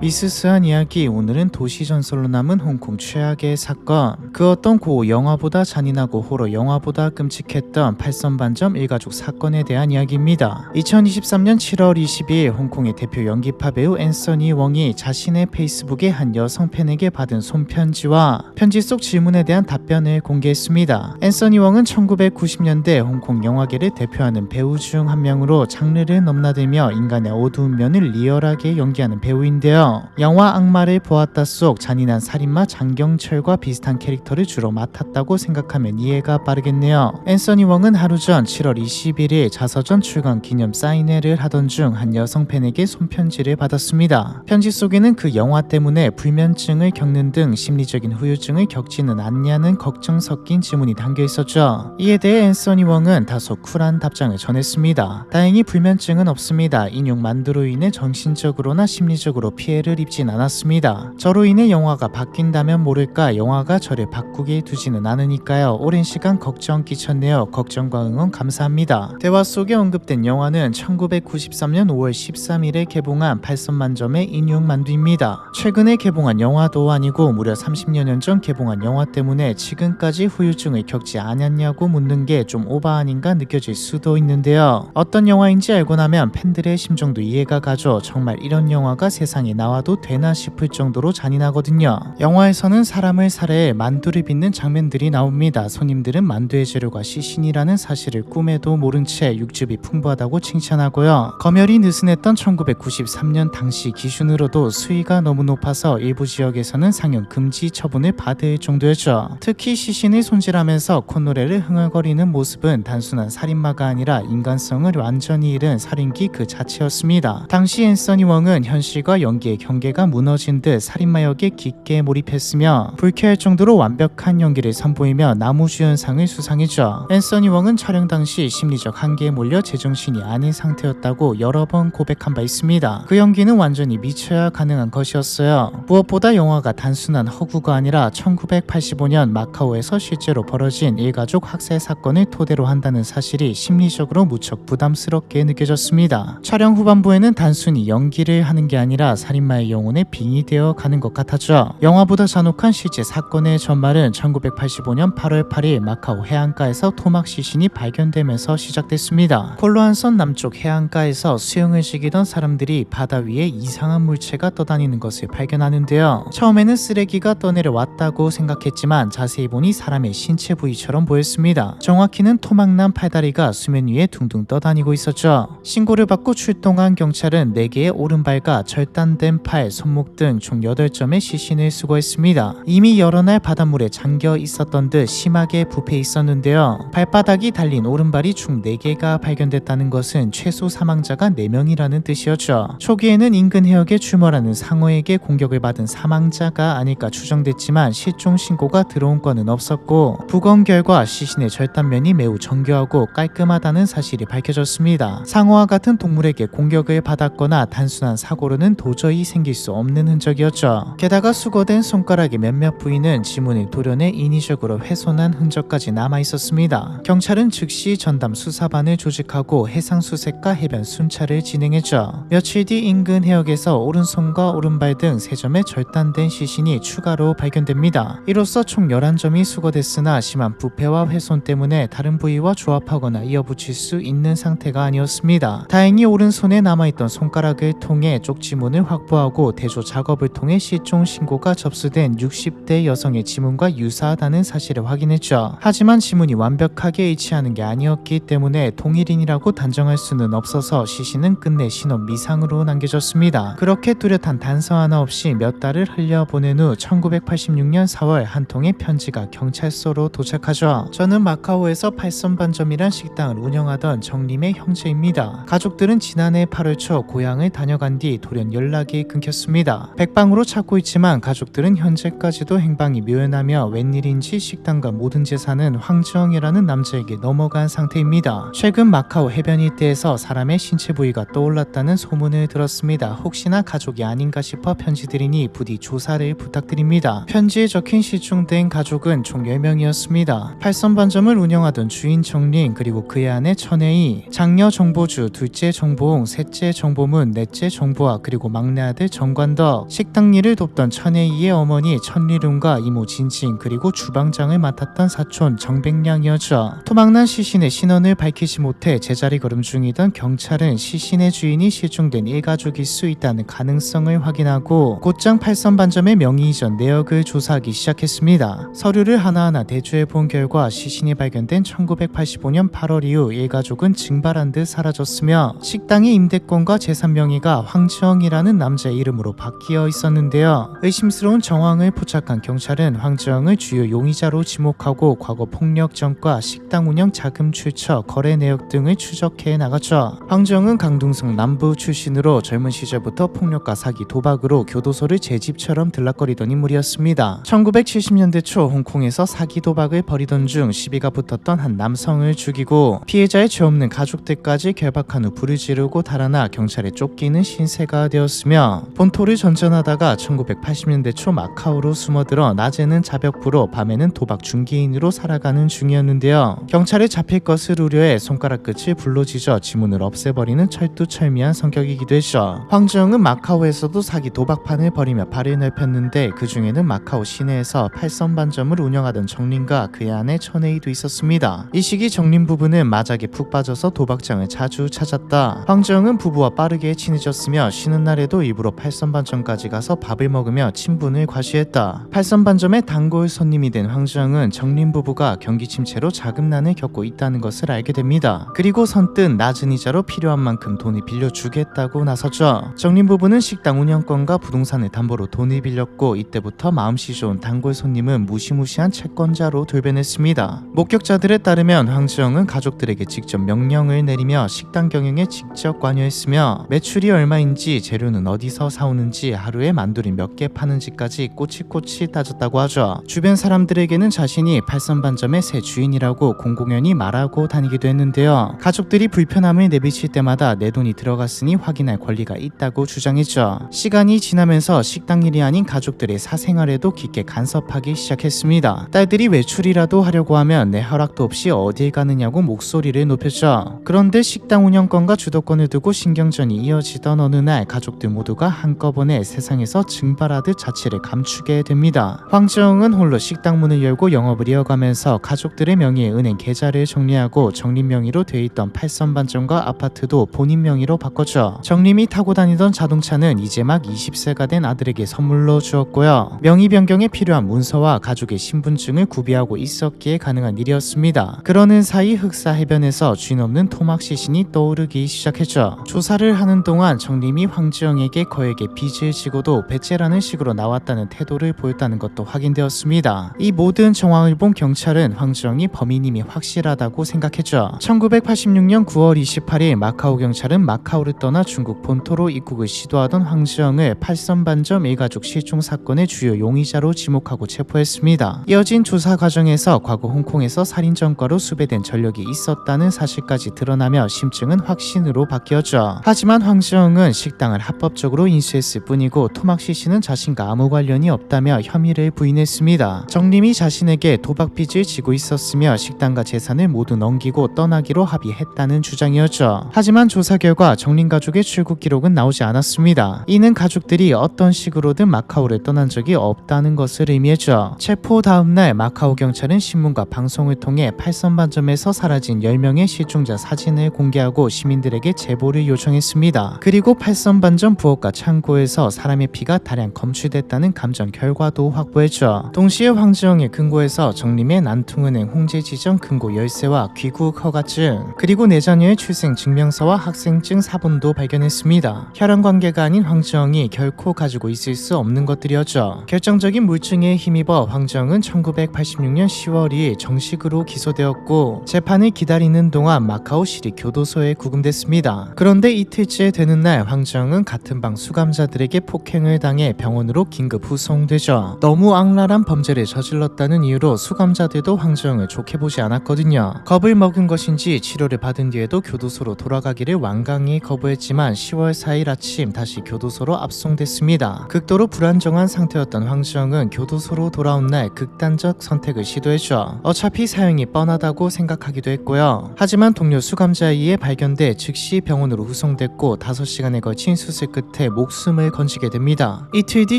미스스한 이야기. 오늘은 도시 전설로 남은 홍콩 최악의 사건. 그 어떤 고 영화보다 잔인하고 호러 영화보다 끔찍했던 팔선반점 일가족 사건에 대한 이야기입니다. 2023년 7월 22일 홍콩의 대표 연기파 배우 앤서니 웡이 자신의 페이스북에 한 여성 팬에게 받은 손편지와 편지 속 질문에 대한 답변을 공개했습니다. 앤서니 웡은 1990년대 홍콩 영화계를 대표하는 배우 중 한 명으로 장르를 넘나들며 인간의 어두운 면을 리얼하게 연기하는 배우인데요. 영화 악마를 보았다 속 잔인한 살인마 장경철과 비슷한 캐릭터를 주로 맡았다고 생각하면 이해가 빠르겠네요. 앤서니 웡은 하루 전 7월 21일 자서전 출간 기념 사인회를 하던 중 한 여성 팬에게 손편지를 받았습니다. 편지 속에는 그 영화 때문에 불면증을 겪는 등 심리적인 후유증을 겪지는 않냐는 걱정 섞인 질문이 담겨 있었죠. 이에 대해 앤서니 웡은 다소 쿨한 답장을 전했습니다. 다행히 불면증은 없습니다. 인용 만두로 인해 정신적으로나 심리적으로 피해를 입진 않았습니다. 저로 인해 영화가 바뀐다면 모를까 영화가 저를 바꾸게 두지는 않으니까요. 오랜 시간 걱정 끼쳤네요. 걱정과 응원 감사합니다. 대화 속에 언급된 영화는 1993년 5월 13일에 개봉한 팔선만점의 인용 만두입니다. 최근에 개봉한 영화도 아니고 무려 30여 년 전 개봉한 영화 때문에 지금까지 후유증을 겪지 않았냐고 묻는 게 좀 오바 아닌가 느껴질 수도 있는데요. 어떤 영화인지 알고 나면 팬들의 심정도 이해가 가죠. 정말 이런 영화가 세상에 나와도 되나 싶을 정도로 잔인하거든요. 영화에서는 사람을 살해해 만두를 빚는 장면들이 나옵니다. 손님들은 만두의 재료가 시신이라는 사실을 꿈에도 모른 채 육즙이 풍부하다고 칭찬하고요. 검열이 느슨했던 1993년 당시 기준으로도 수위가 너무 높아서 일부 지역에서는 상영 금지 처분을 받을 정도였죠. 특히 시신을 손질하면서 콧노래를 흥얼거리는 모습은 단순한 살인마가 아니라 인간성을 완전히 잃은 살인귀 그 자체였습니다. 당시 앤서니 웡은 현실과 연기의 경계가 무너진 듯 살인마 역에 깊게 몰입했으며 불쾌할 정도로 완벽한 연기를 선보이며 나무주연상을 수상했죠. 앤서니 웡은 촬영 당시 심리적 한계에 몰려 제정신이 아닌 상태였다고 여러 번 고백한 바 있습니다. 그 연기는 완전히 미쳐야 가능한 것이었어요. 무엇보다 영화가 단순한 허구가 아니라 1985년 마카오에서 실제로 벌어진 일가족 학살 사건을 토대로 한다는 사실이 심리적으로 무척 부담스럽게 느껴졌습니다. 촬영 후반부에는 단순히 연기를 하는 게 아니라 살인마의 영혼에 빙의 되어 가는 것 같았죠. 영화보다 잔혹한 실제 사건의 전말은 1985년 8월 8일 마카오 해안가에서 토막 시신이 발견되면서 시작됐습니다. 콜로안선 남쪽 해안가에서 수영을 즐기던 사람들이 바다 위에 이상한 물체가 떠다니는 것을 발견하는데요. 처음에는 쓰레기가 떠내려왔다고 생각했지만 자세히 보니 사람의 신체 부위처럼 보였습니다. 정확히는 토막난 팔다리가 수면 위에 둥둥 떠다니고 있었죠. 신고를 받고 출동한 경찰은 4개의 오른발과 절단된 팔, 손목 등 총 8점의 시신을 수거했습니다. 이미 여러 날 바닷물에 잠겨 있었던 듯 심하게 부패 있었는데요. 발바닥이 달린 오른발이 총 4개가 발견됐다는 것은 최소 사망자가 4명이라는 뜻이었죠. 초기에는 인근 해역에 출몰하는 상어에게 공격을 받은 사망자가 아닐까 추정됐지만 실종 신고가 들어온 건은 없었고 부검 결과 시신의 절단면이 매우 정교하고 깔끔하다는 사실이 밝혀졌습니다. 상어와 같은 동물에게 공격을 받았거나 단순한 사고로는 도저히 생길 수 없는 흔적이었죠. 게다가 수거된 손가락의 몇몇 부위는 지문을 도려내 인위적으로 훼손한 흔적까지 남아있었습니다. 경찰은 즉시 전담 수사반을 조직하고 해상수색과 해변 순찰을 진행했죠. 며칠 뒤 인근 해역에서 오른손과 오른발 등 3점의 절단된 시신이 추가로 발견됩니다. 이로써 총 11점이 수거됐으나 심한 부패와 훼손 때문에 다른 부위와 조합하거나 이어붙일 수 있는 상태가 아니었습니다. 다행히 오른손에 남아있던 손가락을 통해 쪽지문을 확보하고 대조 작업을 통해 실종 신고가 접수된 60대 여성의 지문과 유사하다는 사실을 확인했죠. 하지만 지문이 완벽하게 일치하는 게 아니었기 때문에 동일인이라고 단정할 수는 없어서 시신은 끝내 신원 미상으로 남겨졌습니다. 그렇게 뚜렷한 단서 하나 없이 몇 달을 흘려보낸 후 1986년 4월 한 통의 편지가 경찰서로 도착하죠. 저는 마카오에서 팔선반점이란 식당을 운영하던 정림의 형제입니다. 가족들은 지난해 8월 초 고향을 다녀간 뒤 돌연 연락이 끊겼습니다. 백방으로 찾고 있지만 가족들은 현재까지도 행방이 묘연하며 웬일인지 식당과 모든 재산은 황정이라는 남자에게 넘어간 상태입니다. 최근 마카오 해변 일대에서 사람의 신체 부위가 떠올랐다는 소문을 들었습니다. 혹시나 가족이 아닌가 싶어 편지드리니 부디 조사를 부탁드립니다. 편지에 적힌 실종된 가족은 총 10명이었습니다. 팔선반점을 운영하던 주인 정린, 그리고 그의 아내 천혜희, 장녀 정보주, 둘째 정보홍, 셋째 정보문, 넷째 정보아, 그리고 막내 아들 정관덕, 식당 일을 돕던 천혜이의 어머니 천리룡과 이모 진진, 그리고 주방장을 맡았던 사촌 정백량이었죠. 토막난 시신의 신원을 밝히지 못해 제자리 걸음 중이던 경찰은 시신의 주인이 실종된 일가족일 수 있다는 가능성을 확인하고 곧장 팔선반점의 명의 이전 내역을 조사하기 시작했습니다. 서류를 하나하나 대조해 본 결과 시신이 발견된 1985년 8월 이후 일가족은 증발한 듯 사라졌으며 식당의 임대권과 재산 명의가 황지영이라는 남자의 이름으로 바뀌어 있었는데요. 의심스러운 정황을 포착한 경찰은 황지영을 주요 용의자로 지목하고 과거 폭력 전과 식당 운영 자금 출처, 거래 내역 등을 추적해 나갔죠. 황지영은 강동성 남부 출신으로 젊은 시절부터 폭력과 사기, 도박으로 교도소를 제 집처럼 들락거리던 인물이었습니다. 1970년대 초 홍콩에서 사기, 도박을 벌이던 중 시비가 붙었던 한 남성을 죽이고 피해자의 죄 없는 가족들까지 결박한 후 불을 지르고 달아나 경찰에 쫓기는 신세가 되었으며 본토를 전전하다가 1980년대 초 마카오로 숨어들어 낮에는 자벽부로 밤에는 도박 중개인으로 살아가는 중이었는데요. 경찰에 잡힐 것을 우려해 손가락 끝을 불로 지져 지문을 없애버리는 철두철미한 성격이기도 했죠. 황지영은 마카오에서도 사기, 도박판을 벌이며 발을 넓혔는데 그 중에는 마카오 시내에서 팔선반점을 운영하던 정림과 그의 아내 천혜이도 있었습니다. 이 시기 정림 부부는 마작에 푹 빠져서 도박장을 자주 찾았다. 황지영은 부부와 빠르게 친해졌으며 쉬는 날에도 일부러 팔선반점까지 가서 밥을 먹으며 친분을 과시했다. 팔선반점의 단골 손님이 된 황지영은 정림 부부가 경기 침체로 자금난을 겪고 있다는 것을 알게 됩니다. 그리고 선뜻 낮은 이자로 필요한 만큼 돈을 빌려주겠다고 나섰죠. 정림 부부는 식당 운영권과 부동산을 담보로 돈을 빌렸고 이때부터 마음씨 좋은 단골 손님은 무시무시한 채권자로 돌변했습니다. 목격자들에 따르면 황지영은 가족들에게 직접 명령을 내리며 식당 경영에 직접 관여했으며 매출이 얼마인지, 재료는 어디서 사오는지, 하루에 만두리 몇 개 파는지까지 꼬치꼬치 따졌다고 하죠. 주변 사람들에게는 자신이 팔선반점의 새 주인이라고 공공연히 말하고 다니기도 했는데요. 가족들이 불편함을 내비칠 때마다 내 돈이 들어갔으니 확인할 권리가 있다고 주장했죠. 시간이 지나면서 식당 일이 아닌 가족들의 사생활에도 깊게 간섭하기 시작했습니다. 딸들이 외출이라도 하려고 하면 내 허락도 없이 어딜 가느냐고 목소리를 높였죠. 그런데 식당 운영권과 주도권을 두고 신경전이 이어지던 어느 날 가족들 모두가 한꺼번에 세상에서 증발하듯 자취를 감추게 됩니다. 황지영은 홀로 식당 문을 열고 영업을 이어가면서 가족들의 명의의 은행 계좌를 정리하고 정림 명의로 돼 있던 팔선반점과 아파트도 본인 명의로 바꿨죠. 정림이 타고 다니던 자동차는 이제 막 20세가 된 아들에게 선물로 주었고요. 명의 변경에 필요한 문서와 가족의 신분증을 구비하고 있었기에 가능한 일이었습니다. 그러는 사이 흑사 해변에서 주인 없는 토막 시신이 떠오르기 시작했죠. 조사를 하는 동안 정림이 황지영에게 거액의 빚을 지고도 배째라는 식으로 나왔다는 태도를 보였다는 것도 확인되었습니다. 이 모든 정황을 본 경찰은 황지영이 범인임이 확실하다고 생각했죠. 1986년 9월 28일 마카오 경찰은 마카오를 떠나 중국 본토로 입국을 시도하던 황지영을 팔선반점 일가족 실종 사건의 주요 용의자로 지목하고 체포했습니다. 이어진 조사 과정에서 과거 홍콩에서 살인 전과로 수배된 전력이 있었다는 사실까지 드러나며 심증은 확신으로 바뀌었죠. 하지만 황지영은 식당을 합법적으로 인수했을 뿐이고 토막시 씨는 자신과 아무 관련이 없다며 혐의를 부인했습니다. 정림이 자신에게 도박 빚을 지고 있었으며 식당과 재산을 모두 넘기고 떠나기로 합의했다는 주장이었죠. 하지만 조사 결과 정림 가족의 출국 기록은 나오지 않았습니다. 이는 가족들이 어떤 식으로든 마카오를 떠난 적이 없다는 것을 의미했죠. 체포 다음날 마카오 경찰은 신문과 방송을 통해 팔선반점에서 사라진 10명의 실종자 사진을 공개하고 시민들에게 제보를 요청했습니다. 그리고 팔선반점 부엌과 창고에서 사람의 피가 다량 검출됐다는 감정 결과도 확보했죠. 동시에 황지영의 금고에서 정림의 난퉁은행 홍제지점 금고 열쇠와 귀국 허가증, 그리고 내 자녀의 출생 증명서와 학생증 사본도 발견했습니다. 혈연 관계가 아닌 황지영이 결코 가지고 있을 수 없는 것들이었죠. 결정적인 물증에 힘입어 황지영은 1986년 10월 2일 정식으로 기소되었고 재판을 기다리는 동안 마카오 시리 교도소에 구금됐습니다. 그런데 이틀째 되는 날 황지영은 같은 방 수감자들에게 폭행을 당해 병원으로 긴급 후송되죠. 너무 악랄한 범죄를 저질렀다는 이유로 수감자들도 황지영을 좋게 보지 않았거든요. 겁을 먹은 것인지 치료를 받은 뒤에도 교도소로 돌아가기를 완강히 거부했지만 10월 4일 아침 다시 교도소로 압송됐습니다. 극도로 불안정한 상태였던 황지영은 교도소로 돌아온 날 극단적 선택을 시도했죠. 어차피 사형이 뻔하다고 생각하기도 했고요. 하지만 동료 수감자에 의해 발견돼 즉시 병원으로 후송됐고 5시간에 걸친 수술 끝에 탓에 목숨을 건지게 됩니다. 이틀 뒤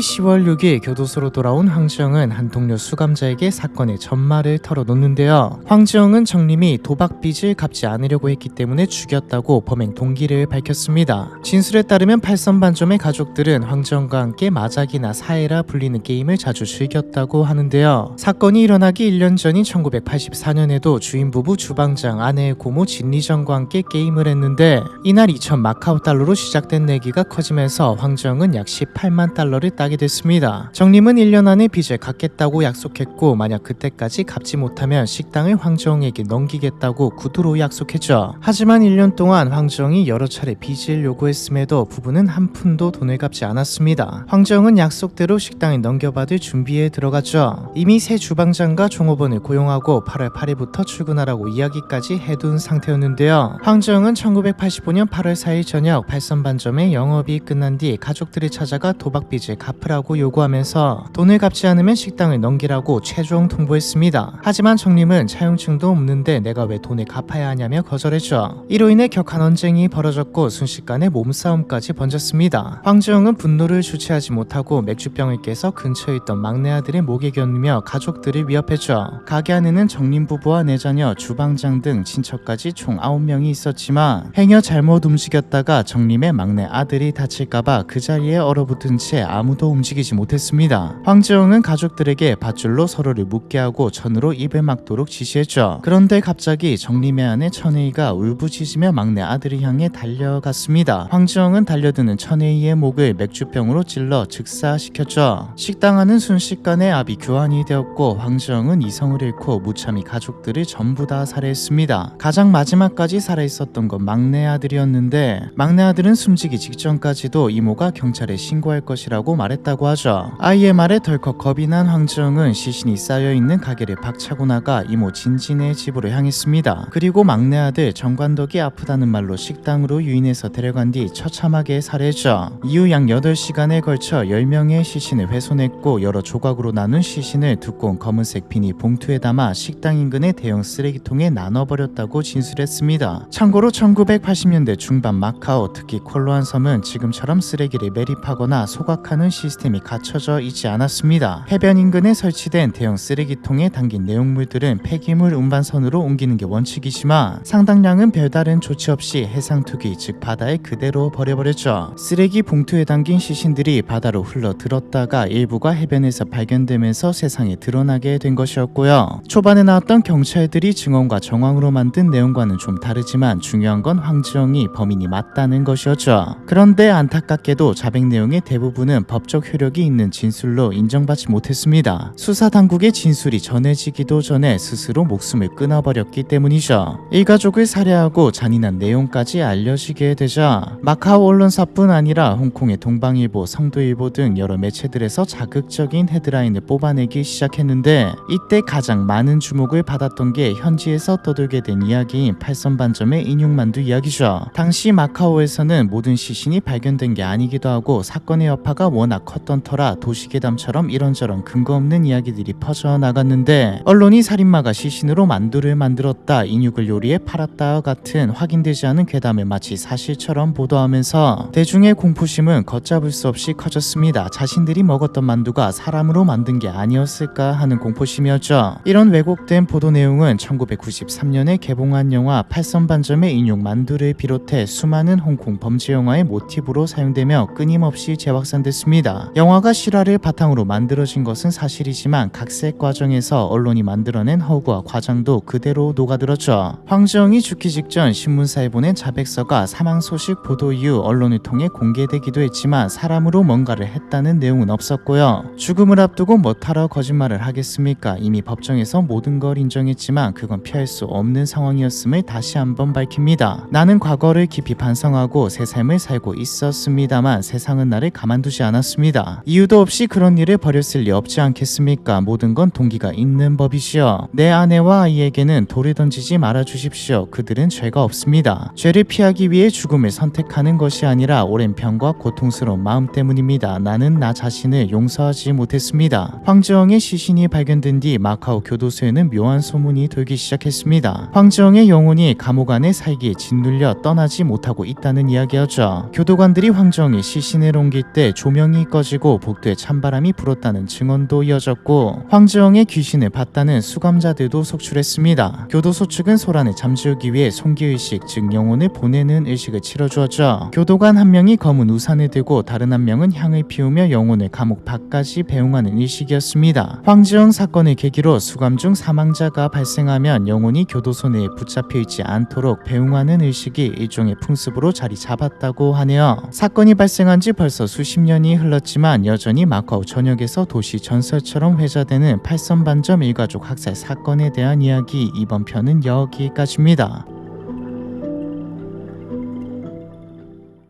10월 6일 교도소로 돌아온 황지영은 한 동료 수감자에게 사건의 전말을 털어놓는데요. 황지영은 정림이 도박 빚을 갚지 않으려고 했기 때문에 죽였다고 범행 동기를 밝혔습니다. 진술에 따르면 팔선반점의 가족들은 황지영과 함께 마작이나 사해라 불리는 게임을 자주 즐겼다고 하는데요. 사건이 일어나기 1년 전인 1984년에도 주인 부부 주방장 아내의 고모 진리정과 함께 게임을 했는데 이날 2천 마카오 달러로 시작된 내기가 커지면서 황지영은 약 18만 달러를 따게 됐습니다. 정림은 1년 안에 빚을 갚겠다고 약속했고 만약 그때까지 갚지 못하면 식당을 황지영에게 넘기겠다고 구두로 약속했죠. 하지만 1년 동안 황지영이 여러 차례 빚을 요구했음에도 부부는 한 푼도 돈을 갚지 않았습니다. 황지영은 약속대로 식당을 넘겨받을 준비에 들어갔죠. 이미 새 주방장과 종업원을 고용하고 8월 8일부터 출근하라고 이야기까지 해둔 상태였는데요. 황지영은 1985년 8월 4일 저녁 팔선반점의 영업이 끝난 뒤 가족들이 찾아가 도박빚을 갚으라고 요구하면서 돈을 갚지 않으면 식당을 넘기라고 최종 통보했습니다. 하지만 정림은 차용증도 없는데 내가 왜 돈을 갚아야 하냐며 거절했죠. 이로 인해 격한 언쟁이 벌어졌고 순식간에 몸싸움까지 번졌습니다. 황지영은 분노를 주체하지 못하고 맥주병을 깨서 근처에 있던 막내 아들의 목에 겨누며 가족들을 위협했죠. 가게 안에는 정림 부부와 내 자녀, 주방장 등 친척까지 총 9명이 있었지만 행여 잘못 움직였다가 정림의 막내 아들이 다칠까봐 그 자리에 얼어붙은 채 아무도 움직이지 못했습니다. 황지영은 가족들에게 밧줄로 서로를 묶게 하고 천으로 입을 막도록 지시했죠. 그런데 갑자기 정림의 아내 천혜이가 울부짖으며 막내 아들을 향해 달려갔습니다. 황지영은 달려드는 천혜이의 목을 맥주병으로 찔러 즉사시켰죠. 식당 안은 순식간에 압이 교환이 되었고 황지영은 이성을 잃고 무참히 가족들을 전부 다 살해했습니다. 가장 마지막까지 살아있었던 건 막내 아들이었는데 막내 아들은 숨지기 직전까지도 이모가 경찰에 신고할 것이라고 말했다고 하죠. 아이의 말에 덜컥 겁이 난 황지영은 시신이 쌓여있는 가게를 박차고 나가 이모 진진의 집으로 향했습니다. 그리고 막내 아들 정관덕이 아프다는 말로 식당으로 유인해서 데려간 뒤 처참하게 살해했죠. 이후 약 8시간에 걸쳐 10명의 시신을 훼손했고 여러 조각으로 나눈 시신을 두꺼운 검은색 비닐 봉투에 담아 식당 인근의 대형 쓰레기통에 나눠버렸다고 진술했습니다. 참고로 1980년대 중반 마카오, 특히 콜로안 섬은 지금처럼 쓰레기를 매립하거나 소각하는 시스템이 갖춰져 있지 않았습니다. 해변 인근에 설치된 대형 쓰레기통에 담긴 내용물들은 폐기물 운반선으로 옮기는 게 원칙이지만 상당량은 별다른 조치 없이 해상 투기, 즉 바다에 그대로 버려버렸죠. 쓰레기 봉투에 담긴 시신들이 바다로 흘러들었다가 일부가 해변에서 발견되면서 세상에 드러나게 된 것이었고요. 초반에 나왔던 경찰들이 증언과 정황으로 만든 내용과는 좀 다르지만 중요한 건 황지영이 범인이 맞다는 것이었죠. 그런데 안타깝게도 자백 내용의 대부분은 법적 효력이 있는 진술로 인정받지 못했습니다. 수사 당국의 진술이 전해지기도 전에 스스로 목숨을 끊어버렸기 때문이죠. 일가족을 살해하고 잔인한 내용까지 알려지게 되자 마카오 언론사뿐 아니라 홍콩의 동방일보, 성도일보 등 여러 매체들에서 자극적인 헤드라인을 뽑아내기 시작했는데 이때 가장 많은 주목을 받았던 게 현지에서 떠돌게 된 이야기인 팔선반점의 인육만두 이야기죠. 당시 마카오에서는 모든 시신이 발견된 게 아니기도 하고 사건의 여파가 워낙 컸던 터라 도시괴담처럼 이런저런 근거 없는 이야기들이 퍼져나갔는데 언론이 살인마가 시신으로 만두를 만들었다, 인육을 요리해 팔았다 같은 확인되지 않은 괴담을 마치 사실처럼 보도하면서 대중의 공포심은 걷잡을 수 없이 커졌습니다. 자신들이 먹었던 만두가 사람으로 만든 게 아니었을까 하는 공포심이었죠. 이런 왜곡된 보도 내용은 1993년에 개봉한 영화 팔선반점의 인육 만두를 비롯해 수많은 홍콩 범죄 영화의 모티브로 사용되며 끊임없이 재확산됐습니다. 영화가 실화를 바탕으로 만들어진 것은 사실이지만 각색 과정에서 언론이 만들어낸 허구와 과장도 그대로 녹아들었죠. 황지영이 죽기 직전 신문사에 보낸 자백서가 사망 소식 보도 이후 언론을 통해 공개되기도 했지만 사람으로 뭔가를 했다는 내용은 없었고요. 죽음을 앞두고 뭐하러 거짓말을 하겠습니까? 이미 법정에서 모든 걸 인정했지만 그건 피할 수 없는 상황이었음을 다시 한번 밝힙니다. 나는 과거를 깊이 반성하고 새 삶을 살고 있었습니다만 세상은 나를 가만두지 않았습니다. 이유도 없이 그런 일을 벌였을 리 없지 않겠습니까? 모든 건 동기가 있는 법이시여. 내 아내와 아이에게는 돌을 던지지 말아주십시오. 그들은 죄가 없습니다. 죄를 피하기 위해 죽음을 선택하는 것이 아니라 오랜 병과 고통스러운 마음 때문입니다. 나는 나 자신을 용서하지 못했습니다. 황지영의 시신이 발견된 뒤 마카오 교도소에는 묘한 소문이 돌기 시작했습니다. 황지영의 영혼이 감옥 안에 살기에 짓눌려 떠나지 못하고 있다는 이야기였죠. 교도관들이 경찰이 황정의 시신을 옮길 때 조명이 꺼지고 복도에 찬바람이 불었다는 증언도 이어졌고 황정의 귀신을 봤다는 수감자들도 속출했습니다. 교도소 측은 소란을 잠재우기 위해 송기의식 즉 영혼을 보내는 의식을 치러주었죠. 교도관 한 명이 검은 우산을 들고 다른 한 명은 향을 피우며 영혼을 감옥 밖까지 배웅하는 의식이었습니다. 황지영 사건을 계기로 수감 중 사망자가 발생하면 영혼이 교도소 내에 붙잡혀 있지 않도록 배웅하는 의식이 일종의 풍습으로 자리 잡았다고 하네요. 사건이 발생한 지 벌써 수십 년이 흘렀지만 여전히 마카오 전역에서 도시 전설처럼 회자되는 팔선반점 일가족 학살 사건에 대한 이야기, 이번 편은 여기까지입니다.